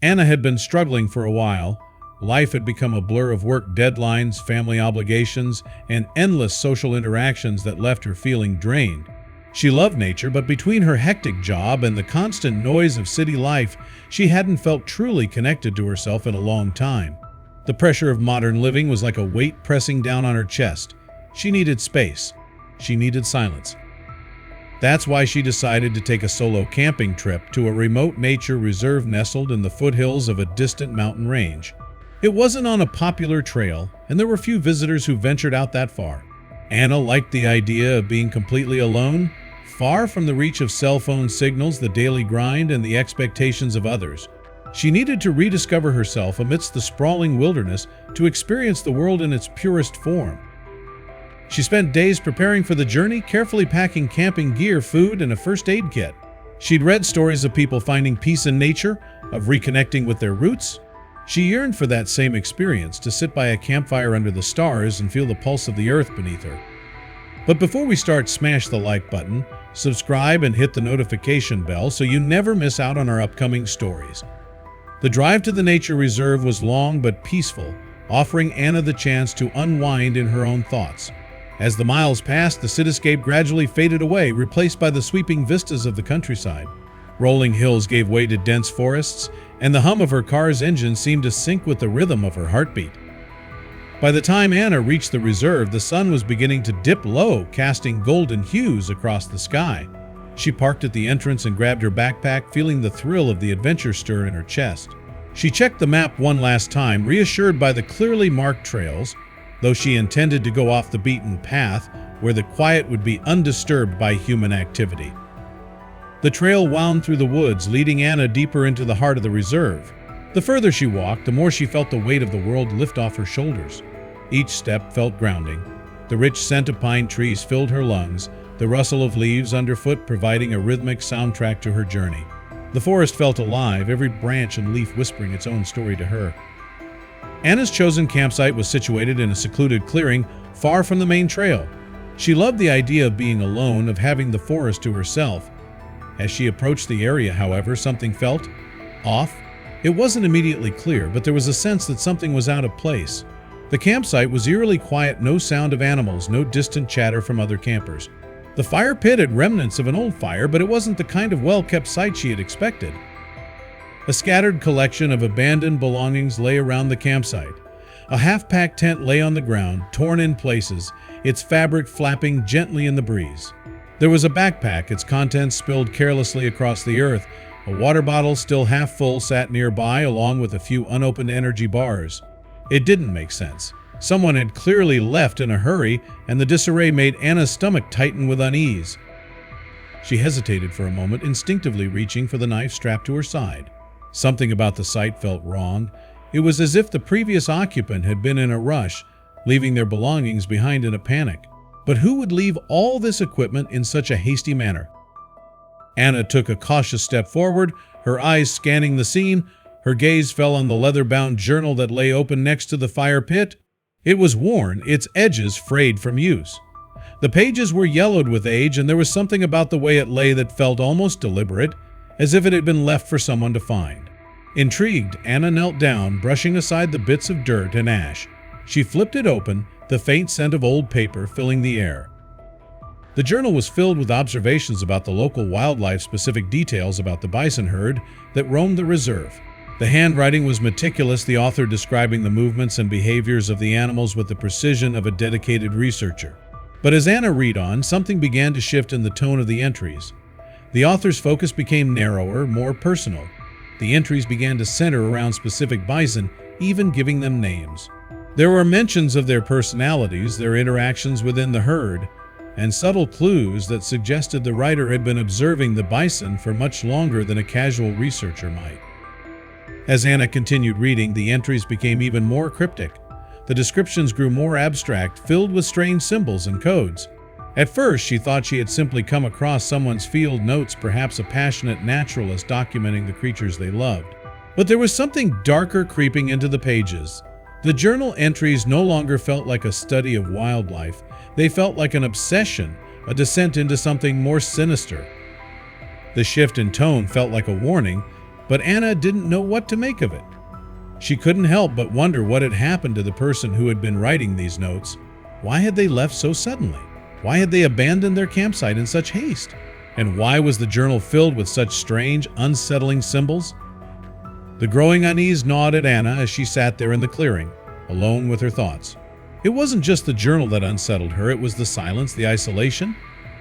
Anna had been struggling for a while. Life had become a blur of work deadlines, family obligations, and endless social interactions that left her feeling drained. She loved nature, but between her hectic job and the constant noise of city life, she hadn't felt truly connected to herself in a long time. The pressure of modern living was like a weight pressing down on her chest. She needed space. She needed silence. That's why she decided to take a solo camping trip to a remote nature reserve nestled in the foothills of a distant mountain range. It wasn't on a popular trail, and there were few visitors who ventured out that far. Anna liked the idea of being completely alone, far from the reach of cell phone signals, the daily grind, and the expectations of others. She needed to rediscover herself amidst the sprawling wilderness to experience the world in its purest form. She spent days preparing for the journey, carefully packing camping gear, food, and a first aid kit. She'd read stories of people finding peace in nature, of reconnecting with their roots. She yearned for that same experience, to sit by a campfire under the stars and feel the pulse of the earth beneath her. But before we start, smash the like button, subscribe, and hit the notification bell so you never miss out on our upcoming stories. The drive to the nature reserve was long but peaceful, offering Anna the chance to unwind in her own thoughts. As the miles passed, the cityscape gradually faded away, replaced by the sweeping vistas of the countryside. Rolling hills gave way to dense forests, and the hum of her car's engine seemed to sync with the rhythm of her heartbeat. By the time Anna reached the reserve, the sun was beginning to dip low, casting golden hues across the sky. She parked at the entrance and grabbed her backpack, feeling the thrill of the adventure stir in her chest. She checked the map one last time, reassured by the clearly marked trails, though she intended to go off the beaten path where the quiet would be undisturbed by human activity. The trail wound through the woods, leading Anna deeper into the heart of the reserve. The further she walked, the more she felt the weight of the world lift off her shoulders. Each step felt grounding. The rich scent of pine trees filled her lungs, the rustle of leaves underfoot providing a rhythmic soundtrack to her journey. The forest felt alive, every branch and leaf whispering its own story to her. Anna's chosen campsite was situated in a secluded clearing far from the main trail. She loved the idea of being alone, of having the forest to herself. As she approached the area, however, something felt off. It wasn't immediately clear, but there was a sense that something was out of place. The campsite was eerily quiet, no sound of animals, no distant chatter from other campers. The fire pit had remnants of an old fire, but it wasn't the kind of well-kept site she had expected. A scattered collection of abandoned belongings lay around the campsite. A half-packed tent lay on the ground, torn in places, its fabric flapping gently in the breeze. There was a backpack, its contents spilled carelessly across the earth. A water bottle, still half full, sat nearby, along with a few unopened energy bars. It didn't make sense. Someone had clearly left in a hurry, and the disarray made Anna's stomach tighten with unease. She hesitated for a moment, instinctively reaching for the knife strapped to her side. Something about the sight felt wrong. It was as if the previous occupant had been in a rush, leaving their belongings behind in a panic. But who would leave all this equipment in such a hasty manner? Anna took a cautious step forward, her eyes scanning the scene. Her gaze fell on the leather-bound journal that lay open next to the fire pit. It was worn, its edges frayed from use. The pages were yellowed with age, and there was something about the way it lay that felt almost deliberate, as if it had been left for someone to find. Intrigued, Anna knelt down, brushing aside the bits of dirt and ash. She flipped it open, the faint scent of old paper filling the air. The journal was filled with observations about the local wildlife, specific details about the bison herd that roamed the reserve. The handwriting was meticulous, the author describing the movements and behaviors of the animals with the precision of a dedicated researcher. But as Anna read on, something began to shift in the tone of the entries. The author's focus became narrower, more personal. The entries began to center around specific bison, even giving them names. There were mentions of their personalities, their interactions within the herd, and subtle clues that suggested the writer had been observing the bison for much longer than a casual researcher might. As Anna continued reading, the entries became even more cryptic. The descriptions grew more abstract, filled with strange symbols and codes. At first, she thought she had simply come across someone's field notes, perhaps a passionate naturalist documenting the creatures they loved. But there was something darker creeping into the pages. The journal entries no longer felt like a study of wildlife. They felt like an obsession, a descent into something more sinister. The shift in tone felt like a warning. but Anna didn't know what to make of it. She couldn't help but wonder what had happened to the person who had been writing these notes. Why had they left so suddenly? Why had they abandoned their campsite in such haste? And why was the journal filled with such strange, unsettling symbols? The growing unease gnawed at Anna as she sat there in the clearing, alone with her thoughts. It wasn't just the journal that unsettled her, it was the silence, the isolation.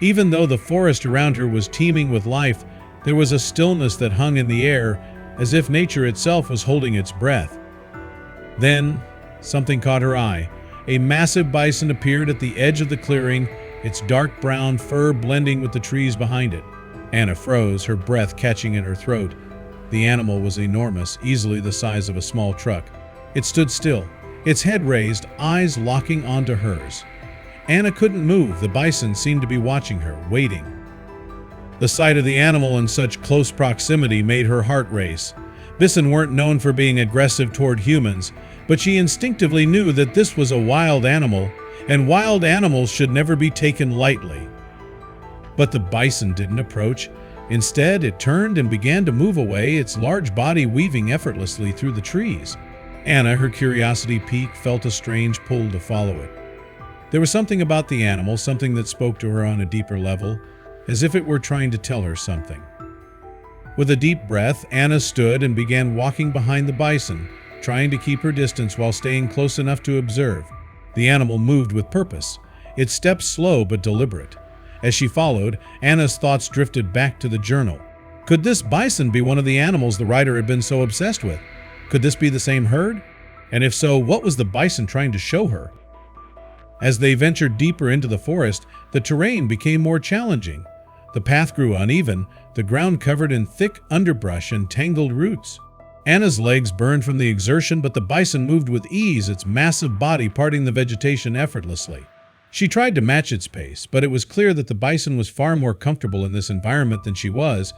Even though the forest around her was teeming with life, there was a stillness that hung in the air, as if nature itself was holding its breath. Then, something caught her eye. A massive bison appeared at the edge of the clearing, its dark brown fur blending with the trees behind it. Anna froze, her breath catching in her throat. The animal was enormous, easily the size of a small truck. It stood still, its head raised, eyes locking onto hers. Anna couldn't move. The bison seemed to be watching her, waiting. The sight of the animal in such close proximity made her heart race. Bison weren't known for being aggressive toward humans, but she instinctively knew that this was a wild animal, and wild animals should never be taken lightly. But the bison didn't approach. Instead, it turned and began to move away, its large body weaving effortlessly through the trees. Anna, her curiosity piqued, felt a strange pull to follow it. There was something about the animal, something that spoke to her on a deeper level, as if it were trying to tell her something. With a deep breath, Anna stood and began walking behind the bison, trying to keep her distance while staying close enough to observe. The animal moved with purpose, its steps slow but deliberate. As she followed, Anna's thoughts drifted back to the journal. Could this bison be one of the animals the writer had been so obsessed with? Could this be the same herd? And if so, what was the bison trying to show her? As they ventured deeper into the forest, the terrain became more challenging. The path grew uneven, the ground covered in thick underbrush and tangled roots. Anna's legs burned from the exertion, but the bison moved with ease, its massive body parting the vegetation effortlessly. She tried to match its pace, but it was clear that the bison was far more comfortable in this environment than she was.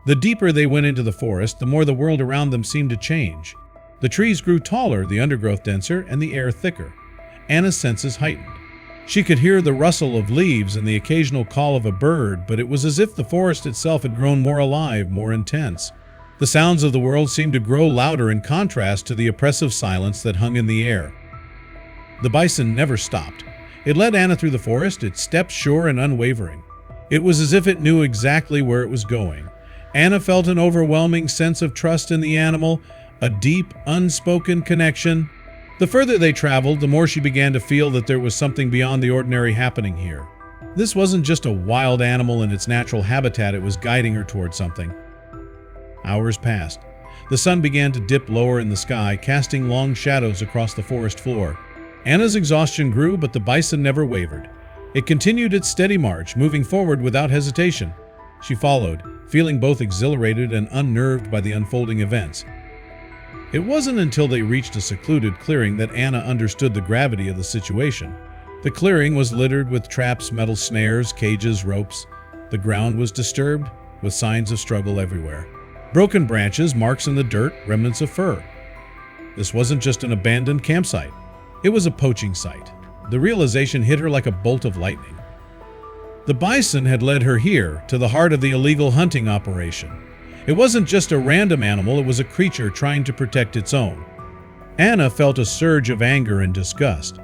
The deeper they went into the forest, the more the world around them seemed to change. The trees grew taller, the undergrowth denser, and the air thicker. Anna's senses heightened. She could hear the rustle of leaves and the occasional call of a bird, but it was as if the forest itself had grown more alive, more intense. The sounds of the world seemed to grow louder in contrast to the oppressive silence that hung in the air. The bison never stopped. It led Anna through the forest, its steps sure and unwavering. It was as if it knew exactly where it was going. Anna felt an overwhelming sense of trust in the animal, a deep, unspoken connection. The further they traveled, the more she began to feel that there was something beyond the ordinary happening here. This wasn't just a wild animal in its natural habitat, it was guiding her toward something. Hours passed. The sun began to dip lower in the sky, casting long shadows across the forest floor. Anna's exhaustion grew, but the bison never wavered. It continued its steady march, moving forward without hesitation. She followed, feeling both exhilarated and unnerved by the unfolding events. It wasn't until they reached a secluded clearing that Anna understood the gravity of the situation. The clearing was littered with traps, metal snares, cages, ropes. The ground was disturbed, with signs of struggle everywhere. Broken branches, marks in the dirt, remnants of fur. This wasn't just an abandoned campsite. It was a poaching site. The realization hit her like a bolt of lightning. The bison had led her here, to the heart of the illegal hunting operation. It wasn't just a random animal, it was a creature trying to protect its own. Anna felt a surge of anger and disgust.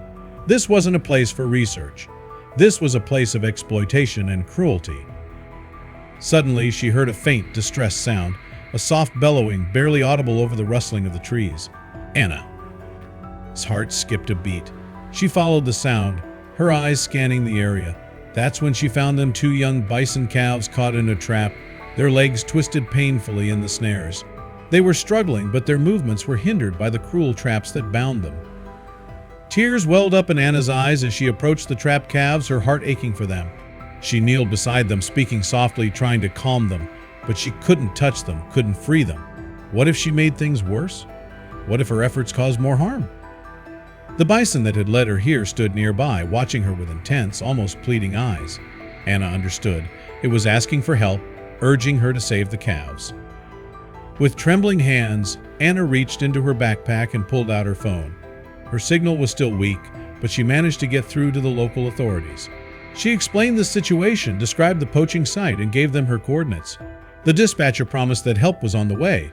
This wasn't a place for research. This was a place of exploitation and cruelty. Suddenly, she heard a faint, distressed sound, a soft bellowing, barely audible over the rustling of the trees. Anna's heart skipped a beat. She followed the sound, her eyes scanning the area. That's when she found them two young bison calves caught in a trap, their legs twisted painfully in the snares. They were struggling, but their movements were hindered by the cruel traps that bound them. Tears welled up in Anna's eyes as she approached the trapped calves, her heart aching for them. She kneeled beside them, speaking softly, trying to calm them, but she couldn't touch them, couldn't free them. What if she made things worse? What if her efforts caused more harm? The bison that had led her here stood nearby, watching her with intense, almost pleading eyes. Anna understood. It was asking for help, urging her to save the calves. With trembling hands, Anna reached into her backpack and pulled out her phone. Her signal was still weak, but she managed to get through to the local authorities. She explained the situation, described the poaching site, and gave them her coordinates. The dispatcher promised that help was on the way.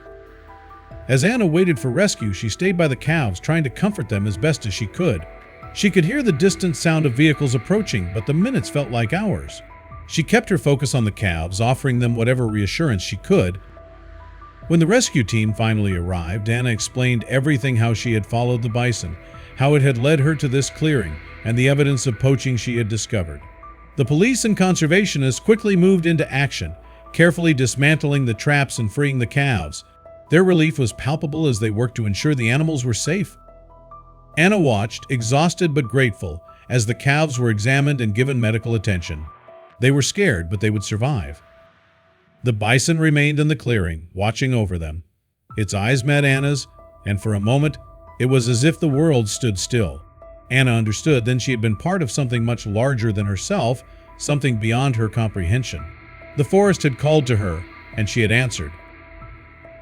As Anna waited for rescue, she stayed by the calves, trying to comfort them as best as she could. She could hear the distant sound of vehicles approaching, but the minutes felt like hours. She kept her focus on the calves, offering them whatever reassurance she could. When the rescue team finally arrived, Anna explained everything: how she had followed the bison, how it had led her to this clearing, and the evidence of poaching she had discovered. The police and conservationists quickly moved into action, carefully dismantling the traps and freeing the calves. Their relief was palpable as they worked to ensure the animals were safe. Anna watched, exhausted but grateful, as the calves were examined and given medical attention. They were scared, but they would survive. The bison remained in the clearing, watching over them. Its eyes met Anna's, and for a moment, it was as if the world stood still. Anna understood then she had been part of something much larger than herself, something beyond her comprehension. The forest had called to her, and she had answered.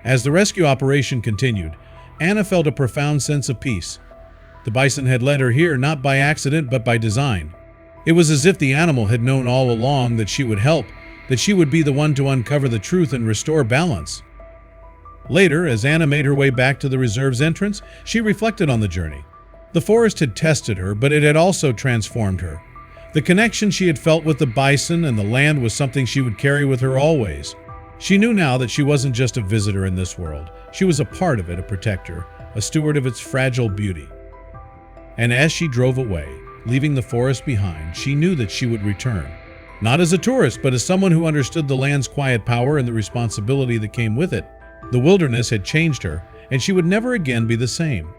As the rescue operation continued, Anna felt a profound sense of peace. The bison had led her here not by accident but by design. It was as if the animal had known all along that she would help, that she would be the one to uncover the truth and restore balance. Later, as Anna made her way back to the reserve's entrance, she reflected on the journey. The forest had tested her, but it had also transformed her. The connection she had felt with the bison and the land was something she would carry with her always. She knew now that she wasn't just a visitor in this world. She was a part of it, a protector, a steward of its fragile beauty. And as she drove away, leaving the forest behind, she knew that she would return. Not as a tourist, but as someone who understood the land's quiet power and the responsibility that came with it. The wilderness had changed her, and she would never again be the same.